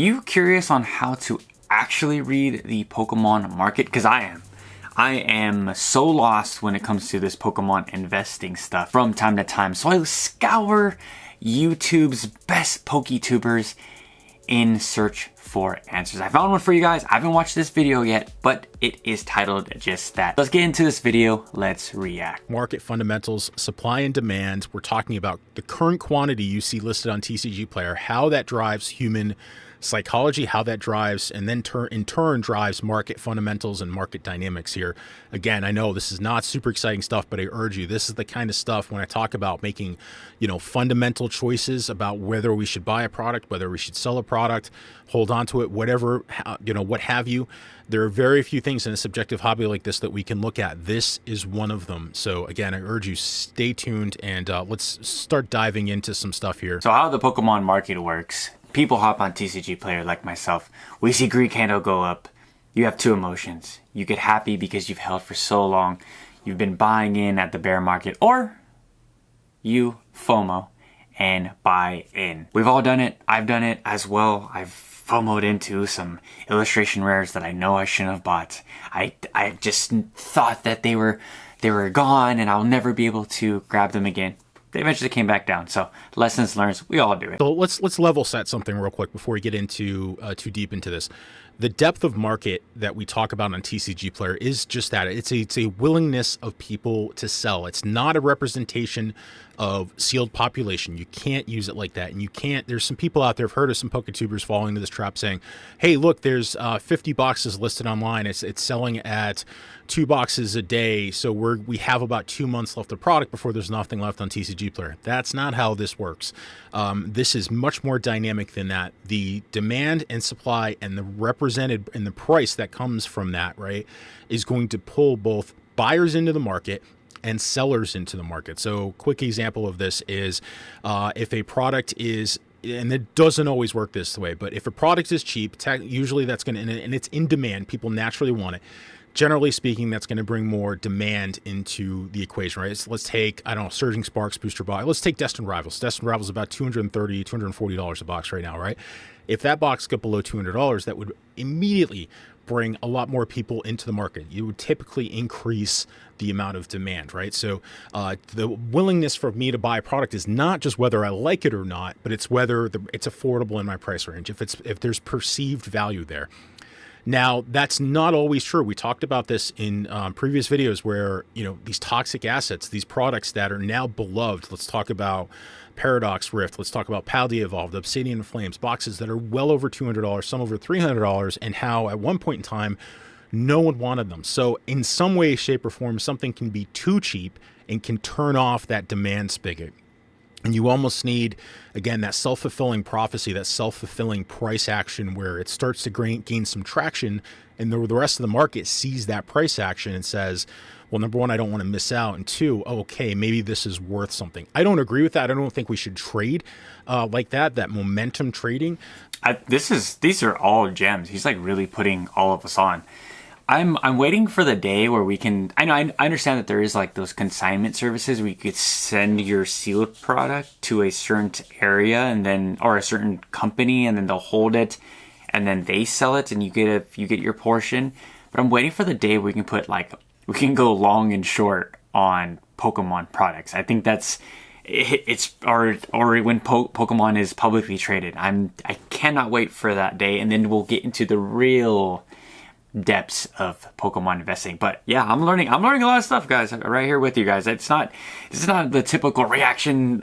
You curious on how to actually read the Pokemon market? Because I am. I am so lost when it comes to this Pokemon investing stuff from time to time. So I scour YouTube's best PokeTubers in search for answers. I found one for you guys. I haven't watched this video yet, but it is titled just that. Let's get into this video. Let's react. Market fundamentals, supply and demand. We're talking about the current quantity you see listed on TCG Player, how that drives human psychology, how that drives and then in turn drives market fundamentals and market dynamics here. Again, I know this is not super exciting stuff, but I urge you, this is the kind of stuff when I talk about making, fundamental choices about whether we should buy a product, whether we should sell a product, hold on to it, whatever, what have you. There are very few things in a subjective hobby like this that we can look at. This is one of them. So again, I urge you, stay tuned and let's start diving into some stuff here. So how the Pokemon market works. People hop on TCG Player like myself. We see green candle go up. You have two emotions. You get happy because you've held for so long. You've been buying in at the bear market, or you FOMO and buy in. We've all done it. I've done it as well. I've FOMO'd into some illustration rares that I know I shouldn't have bought. I just thought that they were gone and I'll never be able to grab them again. They eventually came back down. So lessons learned, we all do it. So let's level set something real quick before we get into too deep into this. The depth of market that we talk about on TCG Player is just that. It's a willingness of people to sell. It's not a representation of sealed population. You can't use it like that. And you can't, there's some people out there, I've heard of some PokeTubers falling into this trap saying, hey, look, there's 50 boxes listed online. It's selling at 2 boxes a day. So we have about 2 months left of product before there's nothing left on TCG Player. That's not how this works. This is much more dynamic than that. The demand and supply and the represented and the price that comes from that, right, is going to pull both buyers into the market and sellers into the market. So quick example of this is if a product is, and it doesn't always work this way, but if a product is cheap, usually that's going to, and it's in demand, people naturally want it. Generally speaking, that's going to bring more demand into the equation, right? So let's take, I don't know, Surging Sparks Booster Box. Let's take Destined Rivals. Destined Rivals is about $230, $240 a box right now, right? If that box got below $200, that would immediately bring a lot more people into the market. You would typically increase the amount of demand, right? So the willingness for me to buy a product is not just whether I like it or not, but it's whether it's affordable in my price range, if there's perceived value there. Now, that's not always true. We talked about this in previous videos where, these toxic assets, these products that are now beloved. Let's talk about Paradox Rift. Let's talk about Paldea Evolved, Obsidian Flames, boxes that are well over $200, some over $300, and how at one point in time, no one wanted them. So in some way, shape, or form, something can be too cheap and can turn off that demand spigot. And you almost need, again, that self-fulfilling prophecy, that self-fulfilling price action where it starts to gain some traction and the rest of the market sees that price action and says, well, number one, I don't want to miss out. And two, okay, maybe this is worth something. I don't agree with that. I don't think we should trade like that momentum trading. These are all gems. He's like really putting all of us on. I'm waiting for the day where we can, I understand that there is like those consignment services where you could send your sealed product to a certain area and then, or a certain company, and then they'll hold it and then they sell it and you get your portion. But I'm waiting for the day where we can go long and short on Pokemon products. I think or when Pokemon is publicly traded. I cannot wait for that day, and then we'll get into the real depths of Pokemon investing. But yeah, I'm learning a lot of stuff, guys, right here with you guys. This is not the typical reaction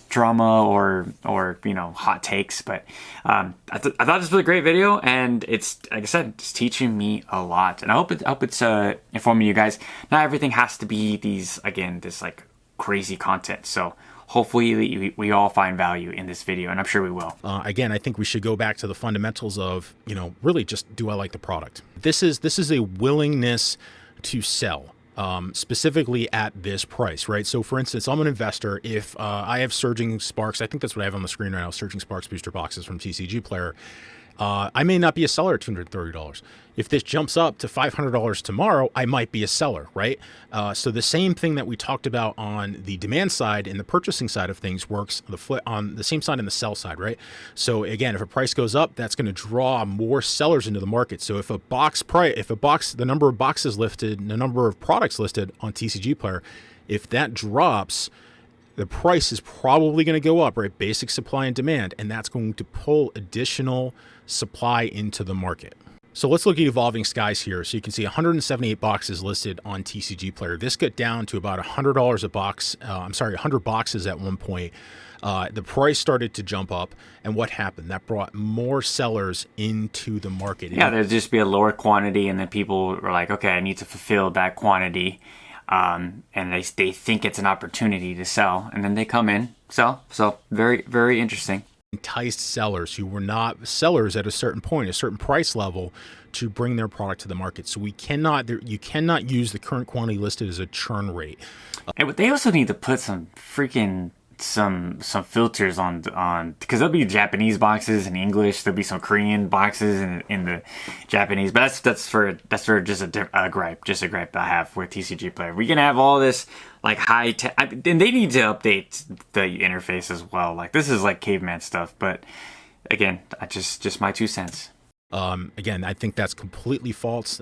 drama or hot takes, but I thought this was a great video, and it's, like I said, it's teaching me a lot, and I hope it's informing you guys. Not everything has to be this like crazy content. So hopefully we all find value in this video, and I'm sure we will. Again, I think we should go back to the fundamentals of, really just, do I like the product? This is a willingness to sell, specifically at this price, right? So for instance, I'm an investor. If I have Surging Sparks, I think that's what I have on the screen right now, Surging Sparks booster boxes from TCG Player. I may not be a seller at $230. If this jumps up to $500 tomorrow, I might be a seller, right? So the same thing that we talked about on the demand side and the purchasing side of things works on the same side in the sell side, right? So again, if a price goes up, that's going to draw more sellers into the market. So if the number of boxes listed, the number of products listed on TCG Player, if that drops, the price is probably going to go up, right? Basic supply and demand, and that's going to pull additional supply into the market. So let's look at Evolving Skies here. So you can see 178 boxes listed on TCG Player. This got down to about $100 a box. 100 boxes at one point. The price started to jump up, and what happened? That brought more sellers into the market. Yeah, there'd just be a lower quantity, and then people were like, okay, I need to fulfill that quantity. And they think it's an opportunity to sell, and then they come in, sell. So very, very interesting. Enticed sellers who were not sellers at a certain point, a certain price level, to bring their product to the market. So you cannot use the current quantity listed as a churn rate. And they also need to put some filters on because there'll be Japanese boxes in English, there'll be some Korean boxes in the Japanese, but that's for just a gripe I have with TCG Player. We can have all this like high tech, and they need to update the interface as well. Like this is like caveman stuff, but again, just my 2 cents. Again, I think that's completely false.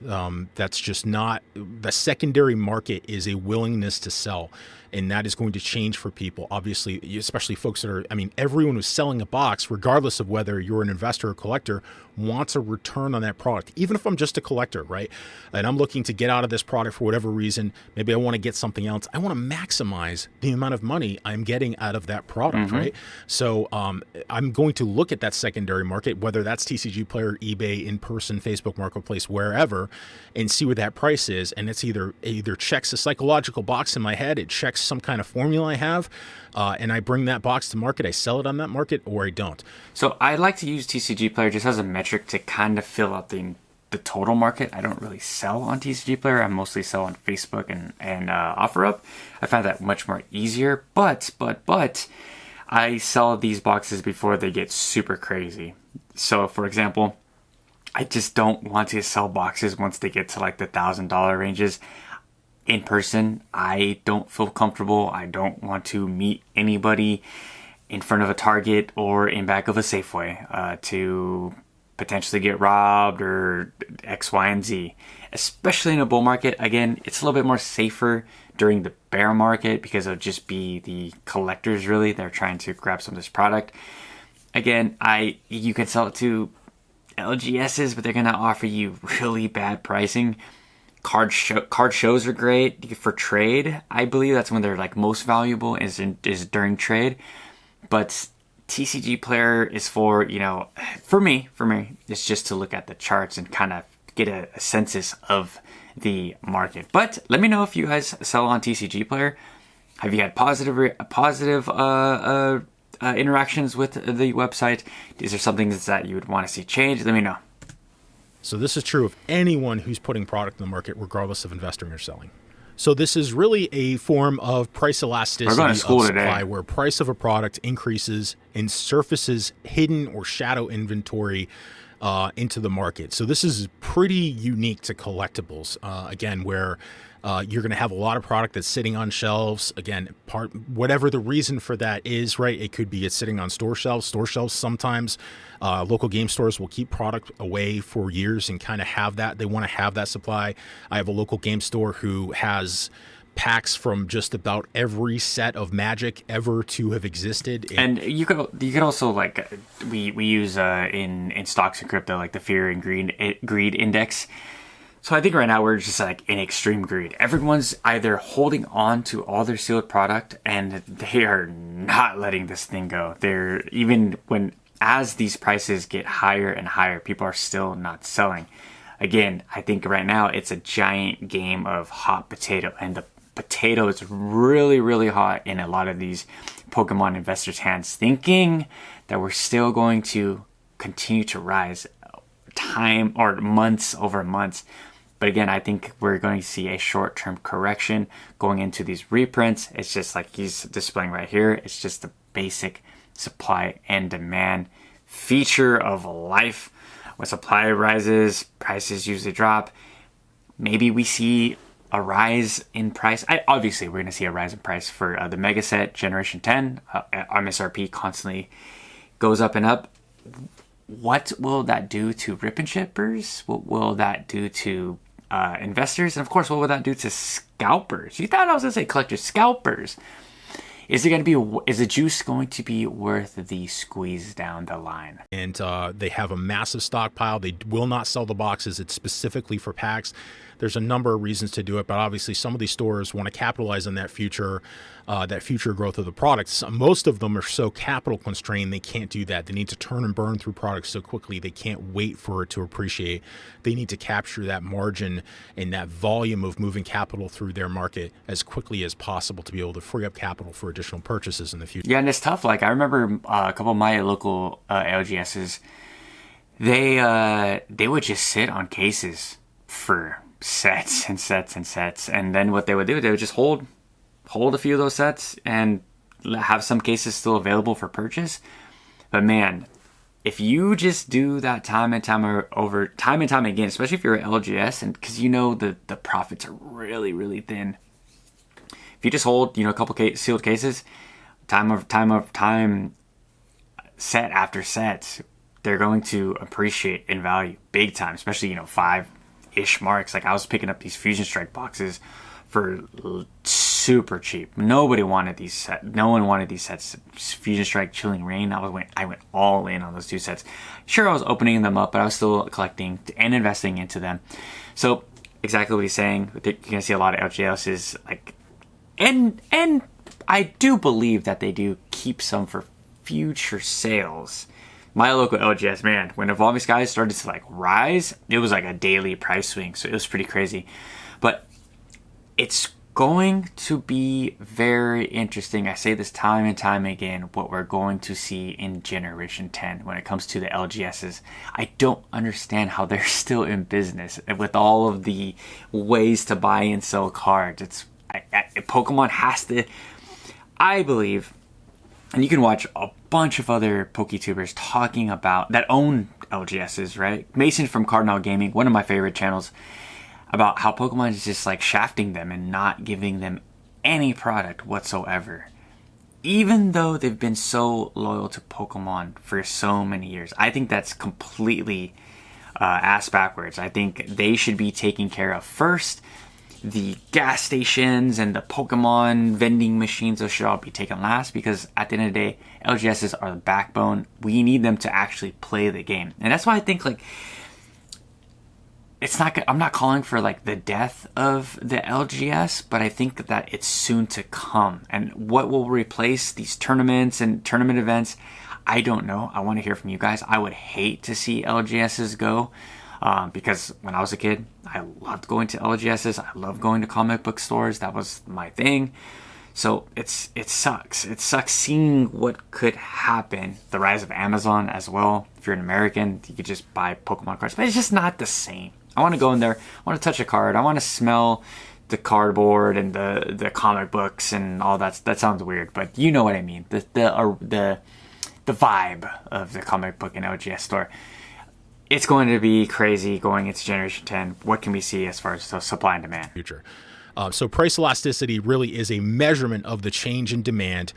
That's just not the secondary market is a willingness to sell. And that is going to change for people, obviously, especially folks that everyone who's selling a box, regardless of whether you're an investor or collector, wants a return on that product, even if I'm just a collector, right? And I'm looking to get out of this product for whatever reason. Maybe I want to get something else. I want to maximize the amount of money I'm getting out of that product, right? So I'm going to look at that secondary market, whether that's TCG Player, eBay, in-person, Facebook Marketplace, wherever, and see what that price is. And it's either checks a psychological box in my head, it checks some kind of formula I have, and I bring that box to market, I sell it on that market, or I don't. So I like to use TCG Player just as a metric to kind of fill out the total market. I don't really sell on TCG Player. I mostly sell on Facebook and OfferUp. I find that much more easier, but I sell these boxes before they get super crazy. So for example, I just don't want to sell boxes once they get to like the $1,000 ranges. In person, I don't feel comfortable. I don't want to meet anybody in front of a Target or in back of a Safeway to potentially get robbed or X, Y, and Z. Especially in a bull market. Again, it's a little bit more safer during the bear market because it'll just be the collectors really. They're trying to grab some of this product. Again, you can sell it to LGSs, but they're going to offer you really bad pricing. Card shows are great for trade. I believe that's when they're like most valuable is during trade. But TCG Player is for me, it's just to look at the charts and kind of get a census of the market. But let me know if you guys sell on TCG Player. Have you had positive interactions with the website? Is there something that you would want to see changed? Let me know. So this is true of anyone who's putting product in the market, regardless of investing or selling. So this is really a form of price elasticity of supply, today, where price of a product increases and surfaces hidden or shadow inventory into the market. So this is pretty unique to collectibles, again, where you're going to have a lot of product that's sitting on shelves. Again, whatever the reason for that is, right? It could be it's sitting on store shelves. Store shelves sometimes, local game stores will keep product away for years and kind of have that. They want to have that supply. I have a local game store who has packs from just about every set of Magic ever to have existed. And you could also like we use in stocks and crypto like the fear and greed index. So I think right now we're just like in extreme greed. Everyone's either holding on to all their sealed product and they are not letting this thing go. They're as these prices get higher and higher, people are still not selling. Again, I think right now it's a giant game of hot potato, and the potato is really, really hot in a lot of these Pokemon investors' hands, thinking that we're still going to continue to rise time or months over months. But again, I think we're going to see a short-term correction going into these reprints. It's just like he's displaying right here. It's just the basic supply and demand feature of life. When supply rises, prices usually drop. Maybe we see a rise in price. Obviously, we're going to see a rise in price for the Mega Set Generation 10. MSRP constantly goes up and up. What will that do to rip and shippers? What will that do to investors? And of course, what will that do to scalpers? You thought I was going to say collectors, scalpers. Is the juice going to be worth the squeeze down the line? And they have a massive stockpile. They will not sell the boxes. It's specifically for packs. There's a number of reasons to do it, but obviously some of these stores want to capitalize on that future growth of the products. Most of them are so capital constrained, they can't do that. They need to turn and burn through products so quickly. They can't wait for it to appreciate. They need to capture that margin and that volume of moving capital through their market as quickly as possible to be able to free up capital for additional purchases in the future. Yeah, and it's tough. Like I remember a couple of my local LGSs, they would just sit on cases for sets and sets and sets, and then what they would do, they would just hold a few of those sets and have some cases still available for purchase. But man, if you just do that time and time again, especially if you're an LGS, and because the profits are really, really thin, if you just hold a couple sealed cases, time set after set, they're going to appreciate in value big time, especially 5-ish marks. Like I was picking up these Fusion Strike boxes for super cheap. No one wanted these sets. Fusion Strike, Chilling Reign. I went all in on those two sets. Sure, I was opening them up, but I was still collecting and investing into them. So exactly what he's saying. You're gonna see a lot of LGSs and I do believe that they do keep some for future sales. My local LGS, man, when Evolving Skies started to rise, it was like a daily price swing, so it was pretty crazy. But it's going to be very interesting. I say this time and time again, what we're going to see in Generation 10 when it comes to the LGSs. I don't understand how they're still in business with all of the ways to buy and sell cards. Pokemon has to, I believe, and you can watch a bunch of other PokeTubers talking about that own LGSs, right? Mason from Cardinal Gaming, one of my favorite channels, about how Pokemon is just shafting them and not giving them any product whatsoever. Even though they've been so loyal to Pokemon for so many years, I think that's completely ass backwards. I think they should be taking care of first. The gas stations and the Pokemon vending machines, those should all be taken last, because at the end of the day, LGSs are the backbone. We need them to actually play the game. And that's why I think I'm not calling for the death of the LGS, but I think that it's soon to come. And what will replace these tournaments and tournament events, I don't know. I want to hear from you guys. I would hate to see LGSs go. Because when I was a kid, I loved going to LGSs. I loved going to comic book stores. That was my thing. So it sucks. It sucks seeing what could happen. The rise of Amazon as well. If you're an American, you could just buy Pokemon cards. But it's just not the same. I want to go in there. I want to touch a card. I want to smell the cardboard and the comic books and all that. That sounds weird, but you know what I mean. The vibe of the comic book and LGS store. It's going to be crazy going into Generation 10. What can we see as far as supply and demand? Future. So price elasticity really is a measurement of the change in demand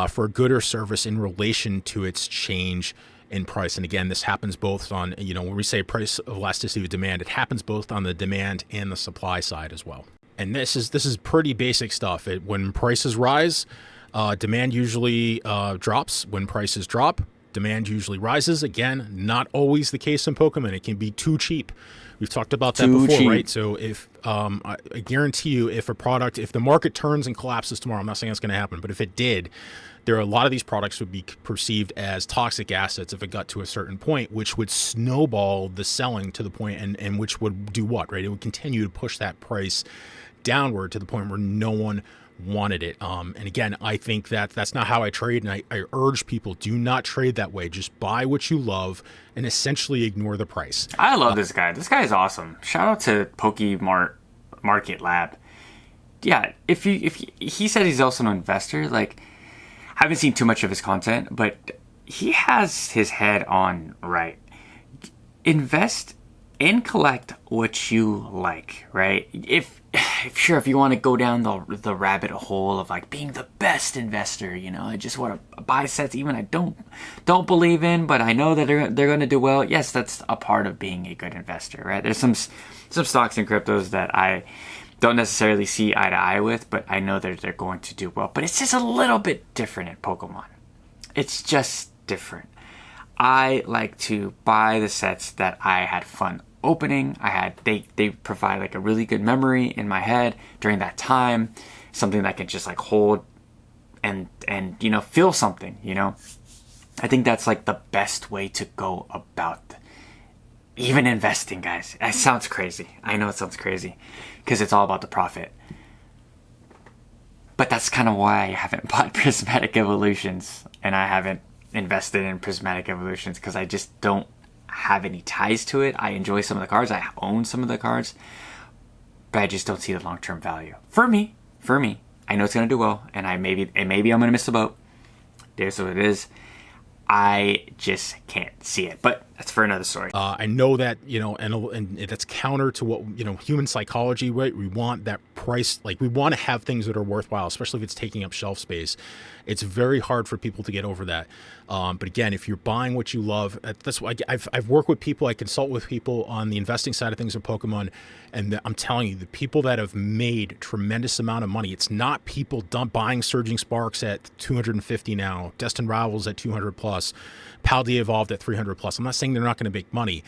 for a good or service in relation to its change in price. And again, this happens both on, when we say price elasticity of demand, it happens both on the demand and the supply side as well. And this is pretty basic stuff. When prices rise, demand usually drops. When prices drop, demand usually rises. Again, not always the case in Pokemon. It can be too cheap. We've talked about that before, right? So if I guarantee you, if the market turns and collapses tomorrow, I'm not saying that's going to happen, but if it did, there are a lot of these products would be perceived as toxic assets if it got to a certain point, which would snowball the selling to the point and which would do what, right? It would continue to push that price downward to the point where no one wanted it. And again, I think that's not how I trade. And I urge people, do not trade that way. Just buy what you love and essentially ignore the price. I love this guy. This guy is awesome. Shout out to Pokemart Market Lab. Yeah, if he said he's also an investor, I haven't seen too much of his content, but he has his head on right. Invest and collect what you like, right? If you want to go down the rabbit hole of like being the best investor, I just want to buy sets even I don't believe in, but I know that they're going to do well. Yes, that's a part of being a good investor, right? There's some stocks and cryptos that I don't necessarily see eye to eye with, but I know that they're going to do well. But it's just a little bit different in Pokemon. It's just different. I like to buy the sets that I had fun opening. They provide like a really good memory in my head during that time, something that I can just like hold and feel something. I think that's like the best way to go about even investing, guys. It sounds crazy. I know it sounds crazy because it's all about the profit. But that's kind of why I haven't bought Prismatic Evolutions and I haven't invested in Prismatic Evolutions, because I just don't have any ties to it. I enjoy some of the cards. I own some of the cards, but I just don't see the long-term value. For me, I know it's going to do well, and maybe I'm going to miss the boat. There's what it is. I just can't see it, but that's for another story. I know that, and that's counter to what, human psychology, right? We want that price, like we want to have things that are worthwhile, especially if it's taking up shelf space. It's very hard for people to get over that. But again, if you're buying what you love, that's why I've worked with people, I consult with people on the investing side of things in Pokemon. And I'm telling you, the people that have made tremendous amount of money, it's not people buying Surging Sparks at 250 now, Destined Rivals at 200 plus, Paldea Evolved at 300 plus. I'm not saying they're not going to make money.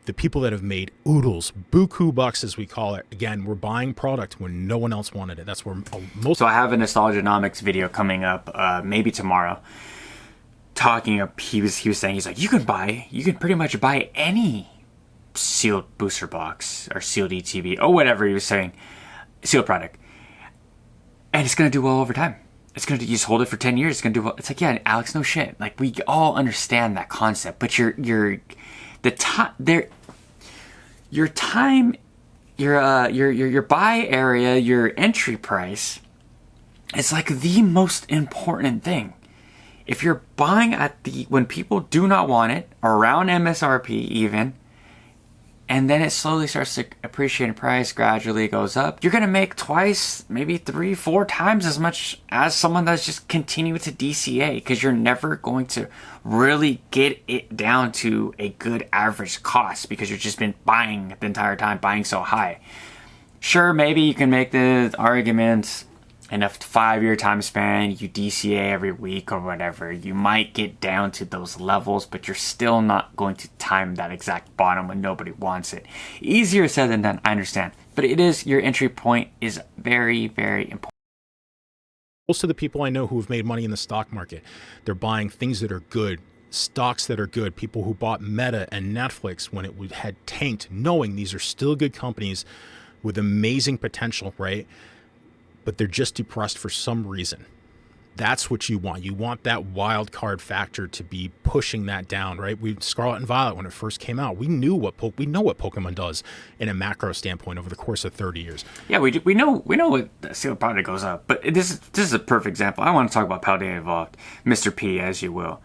The people that have made oodles, buku bucks as we call it, again, we're buying product when no one else wanted it. That's where most. So I have a Nostalgianomics video coming up, maybe tomorrow. He was saying, he's like, you can pretty much buy any sealed booster box or sealed ETB or whatever he was saying, sealed product, and it's gonna do well over time. It's gonna, you just hold it for 10 years. It's gonna do well. It's like, yeah, Alex, no shit. Like, we all understand that concept, but your buy area, your entry price, is like the most important thing. If you're buying when people do not want it, around MSRP even, and then it slowly starts to appreciate in price, gradually goes up, you're going to make twice, maybe 3, 4 times as much as someone that's just continuing to DCA, because you're never going to really get it down to a good average cost because you've just been buying the entire time, buying so high. Sure, maybe you can make the argument in a 5-year time span, you DCA every week or whatever, you might get down to those levels, but you're still not going to time that exact bottom when nobody wants it. Easier said than done, I understand. But your entry point is very, very important. Most of the people I know who have made money in the stock market, they're buying things that are good, stocks that are good, people who bought Meta and Netflix when it had tanked, knowing these are still good companies with amazing potential, right? But they're just depressed for some reason. That's what you want. You want that wild card factor to be pushing that down, right? Scarlet and Violet, when it first came out, we know what Pokemon does in a macro standpoint over the course of 30 years. Yeah, we know what the sealed product goes up. But this is a perfect example. I want to talk about Paldea Evolved, Mr. P, as you will.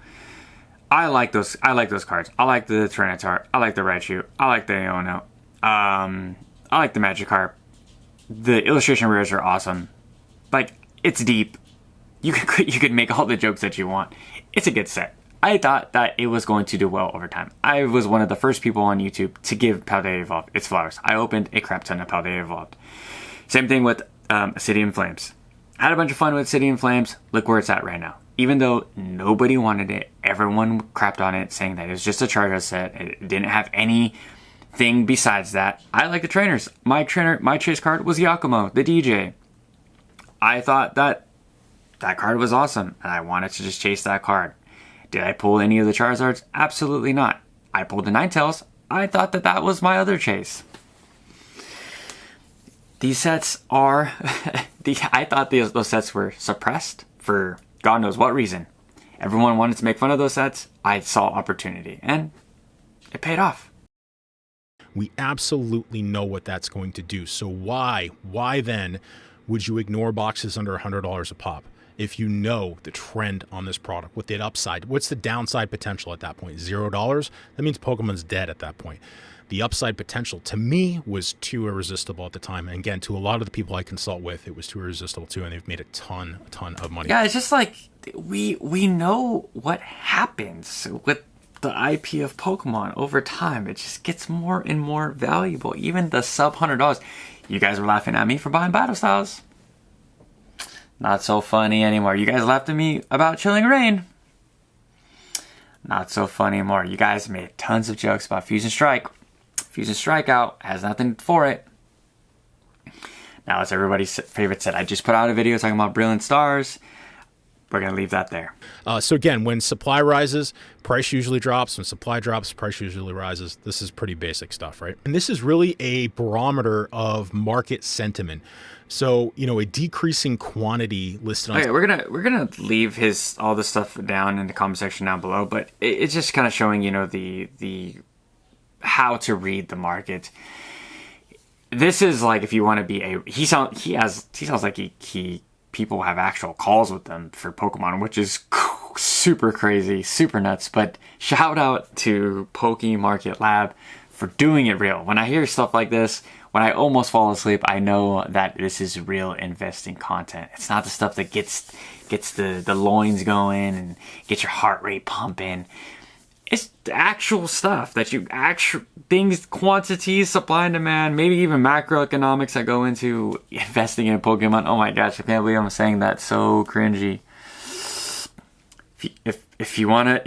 I like those cards. I like the Tyranitar. I like the Raichu. I like the Iono. I like the Magikarp. The illustration rares are awesome. Like, it's deep. You could make all the jokes that you want. It's a good set. I thought that it was going to do well over time. I was one of the first people on YouTube to give Paldea Evolved its flowers. I opened a crap ton of Paldea Evolved. Same thing with City Flames. Had a bunch of fun with City Flames. Look where it's at right now. Even though nobody wanted it, everyone crapped on it, saying that it was just a Charizard set. It didn't have anything besides that. I like the trainers. My chase card was Yakumo, the DJ. I thought that card was awesome, and I wanted to just chase that card. Did I pull any of the Charizards? Absolutely not. I pulled the Ninetales. I thought that was my other chase. These sets are... I thought those sets were suppressed for God knows what reason. Everyone wanted to make fun of those sets. I saw opportunity, and it paid off. We absolutely know what that's going to do. So why then would you ignore boxes under $100 a pop? if you know the trend on this product with the upside. What's the downside potential at that point? $0? That means Pokemon's dead at that point. The upside potential to me was too irresistible at the time. And again, to a lot of the people I consult with, it was too irresistible too, and they've made a ton of money. Yeah, it's just like we know what happens with the IP of Pokemon over time. It just gets more and more valuable. Even the sub $100. You guys were laughing at me for buying Battle Styles. Not so funny anymore. You guys laughed at me about Chilling Reign. Not so funny anymore. You guys made tons of jokes about Fusion Strike. Fusion Strikeout has nothing for it. Now, as everybody's favorite said, I just put out a video talking about Brilliant Stars. We're going to leave that there. So again, when supply rises, price usually drops. When supply drops, price usually rises. This is pretty basic stuff, right? And this is really a barometer of market sentiment. So, a decreasing quantity listed on... Okay, we're gonna leave all the stuff down in the comment section down below, but it's just kind of showing, the how to read the market. This is like if you want to be he sounds like people have actual calls with them for Pokemon, which is super crazy, super nuts. But shout out to Poke Market Lab for doing it real. When I hear stuff like this, when I almost fall asleep, I know that this is real investing content. It's not the stuff that gets the loins going and gets your heart rate pumping. It's the actual stuff that things, quantities, supply and demand, maybe even macroeconomics that go into investing in a Pokemon. Oh my gosh, I can't believe I'm saying that. So cringy. If you wanna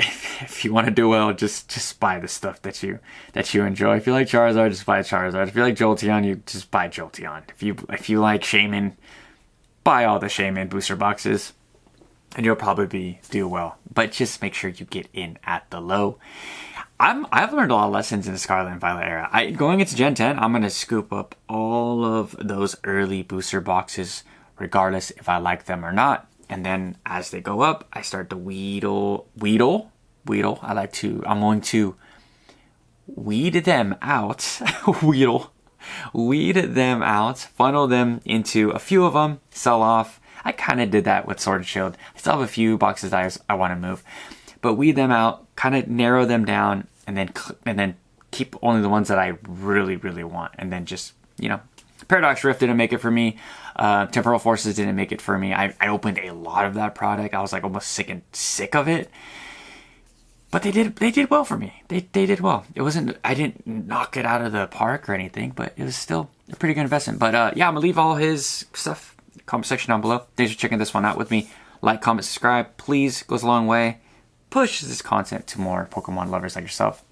do well, just buy the stuff that you enjoy. If you like Charizard, just buy Charizard. If you like Jolteon, you just buy Jolteon. If you like Shaymin, buy all the Shaymin booster boxes. And you'll probably do well. But just make sure you get in at the low. I've learned a lot of lessons in the Scarlet and Violet era. Going into Gen 10, I'm going to scoop up all of those early booster boxes, regardless if I like them or not. And then as they go up, I start to weedle. I'm going to weed them out. Weed them out, funnel them into a few of them, sell off. I kind of did that with Sword and Shield. I still have a few boxes I want to move, but weed them out, kind of narrow them down, and then keep only the ones that I really, really want. And then just, Paradox Rift didn't make it for me. Temporal Forces didn't make it for me. I opened a lot of that product. I was like almost sick of it. But they did well for me. They did well. I didn't knock it out of the park or anything, but it was still a pretty good investment. But I'm gonna leave all his stuff in the comment section down below. Thanks for checking this one out with me. Like, comment, subscribe, please, goes a long way. Push this content to more Pokemon lovers like yourself.